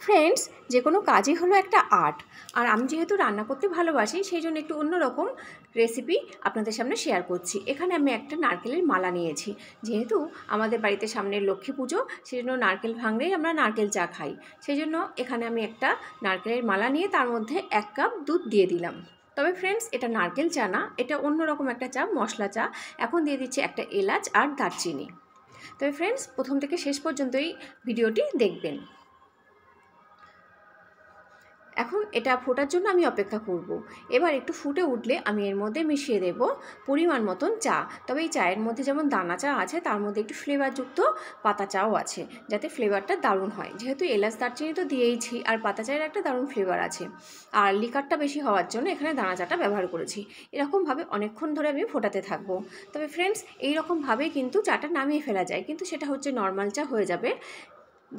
Friends, যে কোনো কাজই হলো একটা আর্ট। আর আমি যেহেতু রান্না করতে ভালোবাসি, সেই জন্য একটু অন্যরকম রেসিপি আপনাদের সামনে শেয়ার করছি। এখানে আমি একটা নারকেলের মালা নিয়েছি। যেহেতু আমাদের বাড়িতে সামনে লক্ষ্মী পুজো, সেই জন্য নারকেল ভাঙলেই আমরা নারকেল চা খাই। সেই জন্য এখানে আমি একটা নারকেলের মালা নিয়ে তার মধ্যে 1 কাপ দুধ দিয়ে দিলাম। তবে ফ্রেন্ডস, এটা নারকেল চা না, এটা অন্যরকম একটা চা, মশলা চা। এখন দিয়ে দিচ্ছি একটা এলাচ আর দারচিনি। তবে ফ্রেন্ডস, প্রথম থেকে শেষ পর্যন্তই ভিডিওটি দেখবেন। এখন এটা ফোটার জন্য আমি অপেক্ষা করব। এবার একটু ফুটে উঠলে আমি এর মধ্যে মিশিয়ে দেব পরিমাণ মতন চা। তবে এই চায়ের মধ্যে যেমন দানা চা আছে, তার মধ্যে একটু ফ্লেভারযুক্ত পাতা চাও আছে, যাতে ফ্লেভারটা দারুণ হয়। যেহেতু এলাচ দারচিনি তো দিয়েইছি, আর পাতা চায়ের একটা দারুণ ফ্লেভার আছে। আর লিকারটা বেশি হওয়ার জন্য এখানে দানা চাটা ব্যবহার করেছি। এরকমভাবে অনেকক্ষণ ধরে আমি ফোটাতে থাকবো। তবে ফ্রেন্ডস, এইরকমভাবেই কিন্তু চাটা নামিয়ে ফেলা যায়, কিন্তু সেটা হচ্ছে নর্মাল চা হয়ে যাবে,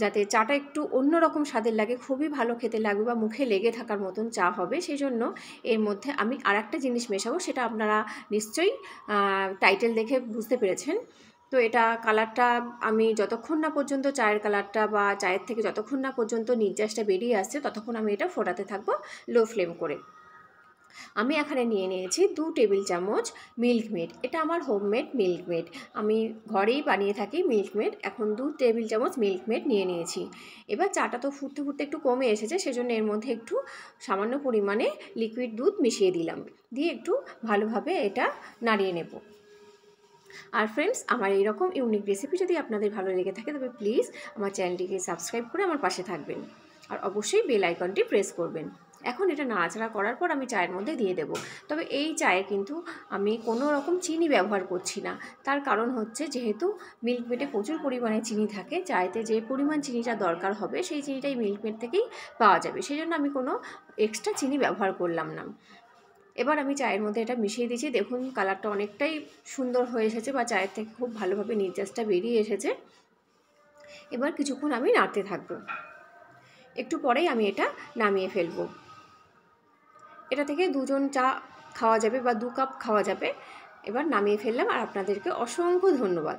যাতে চাটা একটু অন্যরকম স্বাদের লাগে, খুবই ভালো খেতে লাগবে বা মুখে লেগে থাকার মতন চা হবে। সেই জন্য এর মধ্যে আমি আরেকটা জিনিস মেশাবো, সেটা আপনারা নিশ্চয়ই টাইটেল দেখে বুঝতে পেরেছেন। তো এটা কালারটা আমি যতক্ষণ না পর্যন্ত চায়ের কালারটা বা চায়ের থেকে যতক্ষণ না পর্যন্ত নির্যাসটা বেরিয়ে আসছে, ততক্ষণ আমি এটা ফোটাতে থাকবো লো ফ্লেম করে। আমি এখানে নিয়ে নিয়েছি 2 টেবিল চামচ মিল্ক মেড। এটা আমার হোমমেড মিল্ক মেড, আমি ঘরেই বানিয়ে থাকি মিল্ক মেড। এখন 2 টেবিল চামচ মিল্ক মেড নিয়ে নিয়েছি। এবার চাটা তো ফুটতে ফুটতে একটু কমে এসেছে, সেজন্য এর মধ্যে একটু সামান্য পরিমাণে লিকুইড দুধ মিশিয়ে দিলাম, দিয়ে একটু ভালোভাবে এটা নাড়িয়ে নেব। আর ফ্রেন্ডস, আমার এইরকম ইউনিক রেসিপি যদি আপনাদের ভালো লেগে থাকে, তবে প্লিজ আমার চ্যানেলটিকে সাবস্ক্রাইব করে আমার পাশে থাকবেন, আর অবশ্যই বেল আইকনটি প্রেস করবেন। এখন এটা নাড়াচাড়া করার পর আমি চায়ের মধ্যে দিয়ে দেব। তবে এই চায়ে কিন্তু আমি কোনো রকম চিনি ব্যবহার করছি না। তার কারণ হচ্ছে, যেহেতু মিল্ক মেডে প্রচুর পরিমাণে চিনি থাকে, চায়েতে যে পরিমাণ চিনিটা দরকার হবে সেই চিনিটাই মিল্ক মেড থেকেই পাওয়া যাবে। সেই জন্য আমি কোনো এক্সট্রা চিনি ব্যবহার করলাম না। এবার আমি চায়ের মধ্যে এটা মিশিয়ে দিয়েছি। দেখুন, কালারটা অনেকটাই সুন্দর হয়ে এসেছে, বা চায়ের থেকে খুব ভালোভাবে নির্যাসটা বেরিয়ে এসেছে। এবার কিছুক্ষণ আমি নাড়তে থাকবো। একটু পরেই আমি এটা নামিয়ে ফেলবো। এটা থেকে 2 জন চা খাওয়া যাবে বা 2 কাপ খাওয়া যাবে। এবার নামিয়ে ফেললাম, আর আপনাদেরকে অসংখ্য ধন্যবাদ।